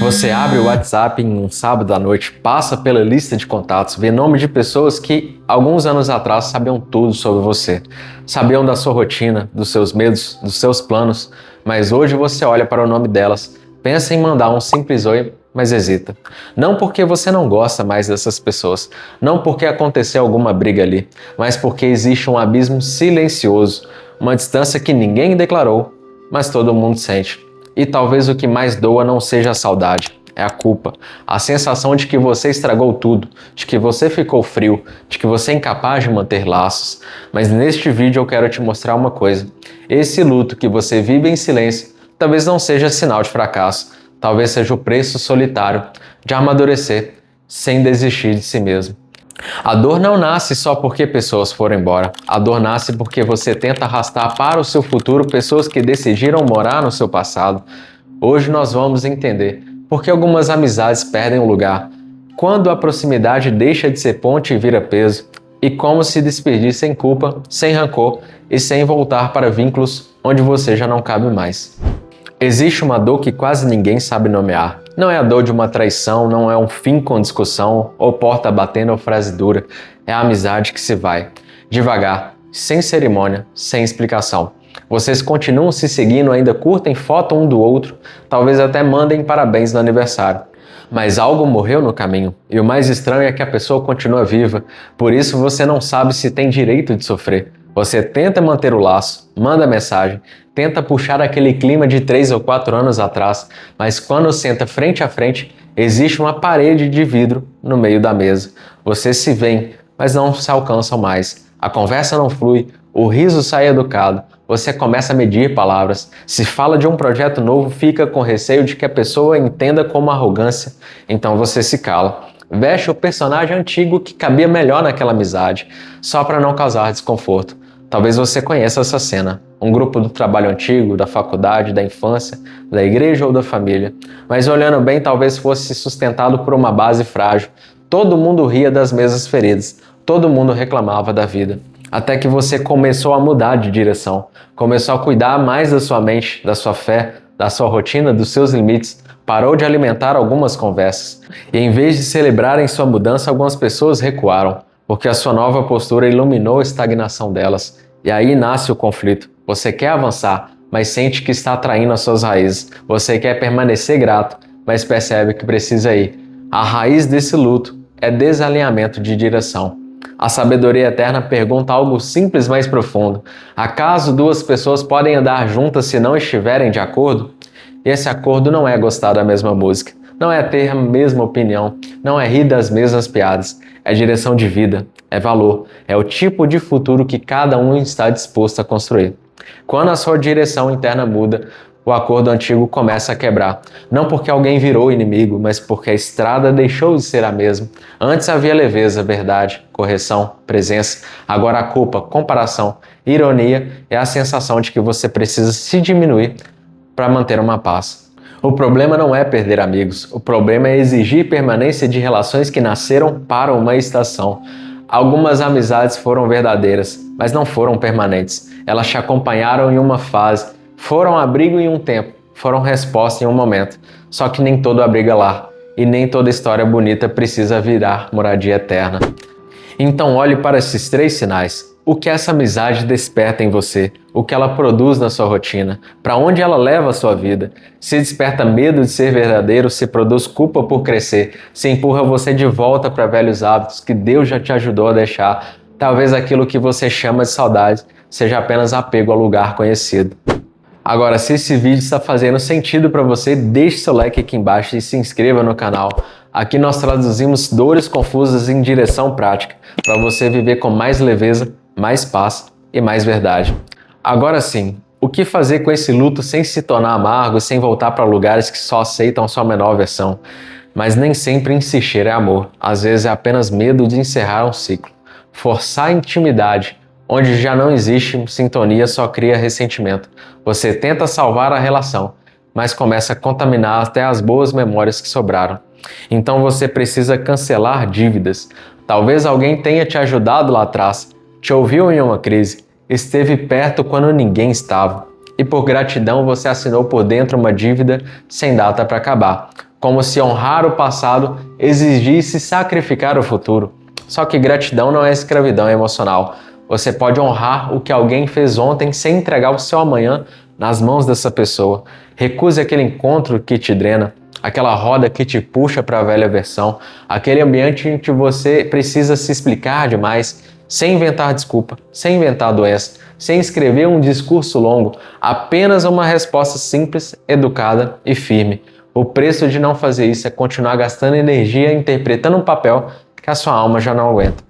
Você abre o WhatsApp em um sábado à noite, passa pela lista de contatos, vê nome de pessoas que alguns anos atrás sabiam tudo sobre você. Sabiam da sua rotina, dos seus medos, dos seus planos, mas hoje você olha para o nome delas, pensa em mandar um simples oi, mas hesita. Não porque você não gosta mais dessas pessoas, não porque aconteceu alguma briga ali, mas porque existe um abismo silencioso, uma distância que ninguém declarou, mas todo mundo sente. E talvez o que mais doa não seja a saudade, é a culpa. A sensação de que você estragou tudo, de que você ficou frio, de que você é incapaz de manter laços. Mas neste vídeo eu quero te mostrar uma coisa. Esse luto que você vive em silêncio talvez não seja sinal de fracasso, talvez seja o preço solitário de amadurecer sem desistir de si mesmo. A dor não nasce só porque pessoas foram embora. A dor nasce porque você tenta arrastar para o seu futuro pessoas que decidiram morar no seu passado. Hoje nós vamos entender por que algumas amizades perdem o lugar, quando a proximidade deixa de ser ponte e vira peso, e como se despedir sem culpa, sem rancor e sem voltar para vínculos onde você já não cabe mais. Existe uma dor que quase ninguém sabe nomear. Não é a dor de uma traição, não é um fim com discussão, ou porta batendo ou frase dura. É a amizade que se vai, devagar, sem cerimônia, sem explicação. Vocês continuam se seguindo, ainda curtem foto um do outro, talvez até mandem parabéns no aniversário. Mas algo morreu no caminho, e o mais estranho é que a pessoa continua viva, por isso você não sabe se tem direito de sofrer. Você tenta manter o laço, manda mensagem, tenta puxar aquele clima de 3 ou 4 anos atrás, mas quando senta frente a frente, existe uma parede de vidro no meio da mesa. Vocês se veem, mas não se alcançam mais. A conversa não flui, o riso sai educado, você começa a medir palavras. Se fala de um projeto novo, fica com receio de que a pessoa entenda como arrogância, então você se cala. Veste o personagem antigo que cabia melhor naquela amizade, só para não causar desconforto. Talvez você conheça essa cena, um grupo do trabalho antigo, da faculdade, da infância, da igreja ou da família. Mas olhando bem, talvez fosse sustentado por uma base frágil. Todo mundo ria das mesmas feridas, todo mundo reclamava da vida. Até que você começou a mudar de direção, começou a cuidar mais da sua mente, da sua fé, da sua rotina, dos seus limites, parou de alimentar algumas conversas. E em vez de celebrarem sua mudança, algumas pessoas recuaram, porque a sua nova postura iluminou a estagnação delas. E aí nasce o conflito. Você quer avançar, mas sente que está traindo as suas raízes. Você quer permanecer grato, mas percebe que precisa ir. A raiz desse luto é desalinhamento de direção. A sabedoria eterna pergunta algo simples, mas profundo. Acaso duas pessoas podem andar juntas se não estiverem de acordo? E esse acordo não é gostar da mesma música, não é ter a mesma opinião, não é rir das mesmas piadas. É direção de vida, é valor, é o tipo de futuro que cada um está disposto a construir. Quando a sua direção interna muda, o acordo antigo começa a quebrar. Não porque alguém virou inimigo, mas porque a estrada deixou de ser a mesma. Antes havia leveza, verdade, correção, presença. Agora a culpa, comparação, ironia é a sensação de que você precisa se diminuir para manter uma paz. O problema não é perder amigos, o problema é exigir permanência de relações que nasceram para uma estação. Algumas amizades foram verdadeiras, mas não foram permanentes. Elas te acompanharam em uma fase, foram abrigo em um tempo, foram resposta em um momento. Só que nem todo abrigo é lar, e nem toda história bonita precisa virar moradia eterna. Então olhe para esses 3 sinais. O que essa amizade desperta em você, o que ela produz na sua rotina, para onde ela leva a sua vida. Se desperta medo de ser verdadeiro, se produz culpa por crescer, se empurra você de volta para velhos hábitos que Deus já te ajudou a deixar. Talvez aquilo que você chama de saudade seja apenas apego ao lugar conhecido. Agora, se esse vídeo está fazendo sentido para você, deixe seu like aqui embaixo e se inscreva no canal. Aqui nós traduzimos dores confusas em direção prática, para você viver com mais leveza, mais paz e mais verdade. Agora sim, o que fazer com esse luto sem se tornar amargo, sem voltar para lugares que só aceitam sua menor versão? Mas nem sempre insistir é amor, às vezes é apenas medo de encerrar um ciclo. Forçar a intimidade, onde já não existe sintonia, só cria ressentimento. Você tenta salvar a relação, mas começa a contaminar até as boas memórias que sobraram. Então você precisa cancelar dívidas. Talvez alguém tenha te ajudado lá atrás, te ouviu em uma crise, esteve perto quando ninguém estava. E por gratidão você assinou por dentro uma dívida sem data para acabar. como se honrar o passado exigisse sacrificar o futuro. Só que gratidão não é escravidão emocional. Você pode honrar o que alguém fez ontem sem entregar o seu amanhã nas mãos dessa pessoa. Recuse aquele encontro que te drena, aquela roda que te puxa para a velha versão, aquele ambiente em que você precisa se explicar demais, sem inventar desculpa, sem inventar doença, sem escrever um discurso longo, apenas uma resposta simples, educada e firme. O preço de não fazer isso é continuar gastando energia interpretando um papel que a sua alma já não aguenta.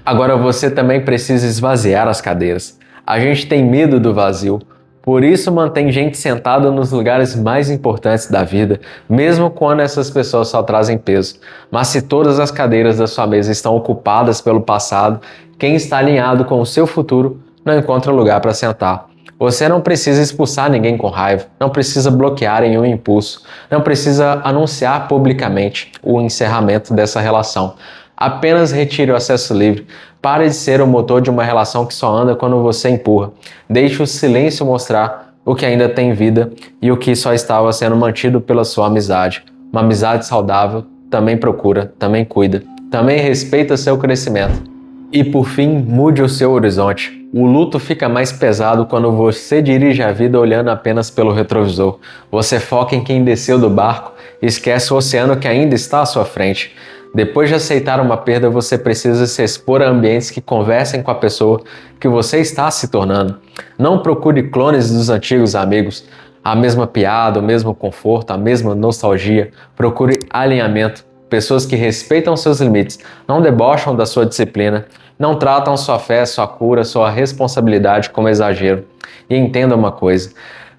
Agora você também precisa esvaziar as cadeiras. A gente tem medo do vazio. Por isso mantém gente sentada nos lugares mais importantes da vida, mesmo quando essas pessoas só trazem peso. Mas se todas as cadeiras da sua mesa estão ocupadas pelo passado, quem está alinhado com o seu futuro não encontra lugar para sentar. Você não precisa expulsar ninguém com raiva, não precisa bloquear em um impulso, não precisa anunciar publicamente o encerramento dessa relação. Apenas retire o acesso livre. Pare de ser o motor de uma relação que só anda quando você empurra. Deixe o silêncio mostrar o que ainda tem vida e o que só estava sendo mantido pela sua amizade. Uma amizade saudável também procura, também cuida, também respeita seu crescimento. E por fim, mude o seu horizonte. O luto fica mais pesado quando você dirige a vida olhando apenas pelo retrovisor. Você foca em quem desceu do barco e esquece o oceano que ainda está à sua frente. Depois de aceitar uma perda, você precisa se expor a ambientes que conversem com a pessoa que você está se tornando. Não procure clones dos antigos amigos, a mesma piada, o mesmo conforto, a mesma nostalgia. Procure alinhamento, pessoas que respeitam seus limites, não debocham da sua disciplina, não tratam sua fé, sua cura, sua responsabilidade como exagero. E entenda uma coisa,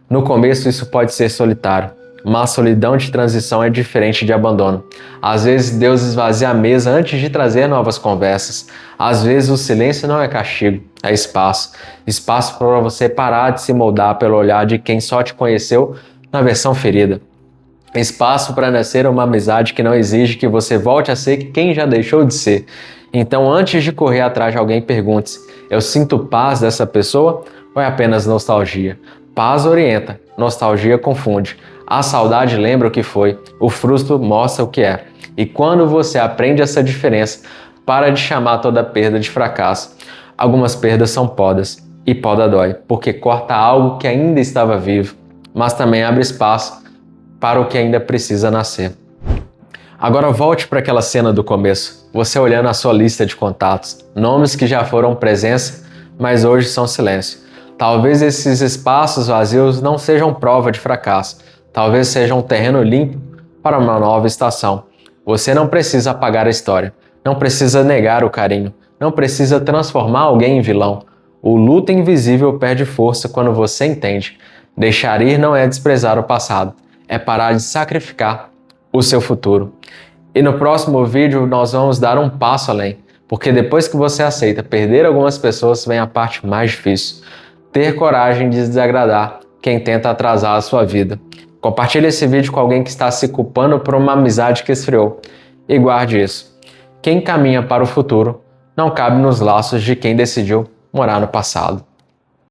no começo isso pode ser solitário. Mas solidão de transição é diferente de abandono. Às vezes Deus esvazia a mesa antes de trazer novas conversas. Às vezes o silêncio não é castigo, é espaço. Espaço para você parar de se moldar pelo olhar de quem só te conheceu na versão ferida. Espaço para nascer uma amizade que não exige que você volte a ser quem já deixou de ser. Então, antes de correr atrás de alguém, pergunte-se: eu sinto paz dessa pessoa ou é apenas nostalgia? Paz orienta, nostalgia confunde. A saudade lembra o que foi, o frustro mostra o que é. E quando você aprende essa diferença, para de chamar toda perda de fracasso. Algumas perdas são podas, e poda dói, porque corta algo que ainda estava vivo, mas também abre espaço para o que ainda precisa nascer. Agora volte para aquela cena do começo, você olhando a sua lista de contatos, nomes que já foram presença, mas hoje são silêncio. Talvez esses espaços vazios não sejam prova de fracasso, talvez seja um terreno limpo para uma nova estação. Você não precisa apagar a história, não precisa negar o carinho, não precisa transformar alguém em vilão. O luto invisível perde força quando você entende. Deixar ir não é desprezar o passado, é parar de sacrificar o seu futuro. E no próximo vídeo nós vamos dar um passo além, porque depois que você aceita perder algumas pessoas, vem a parte mais difícil: ter coragem de desagradar quem tenta atrasar a sua vida. Compartilhe esse vídeo com alguém que está se culpando por uma amizade que esfriou. E guarde isso: quem caminha para o futuro não cabe nos laços de quem decidiu morar no passado.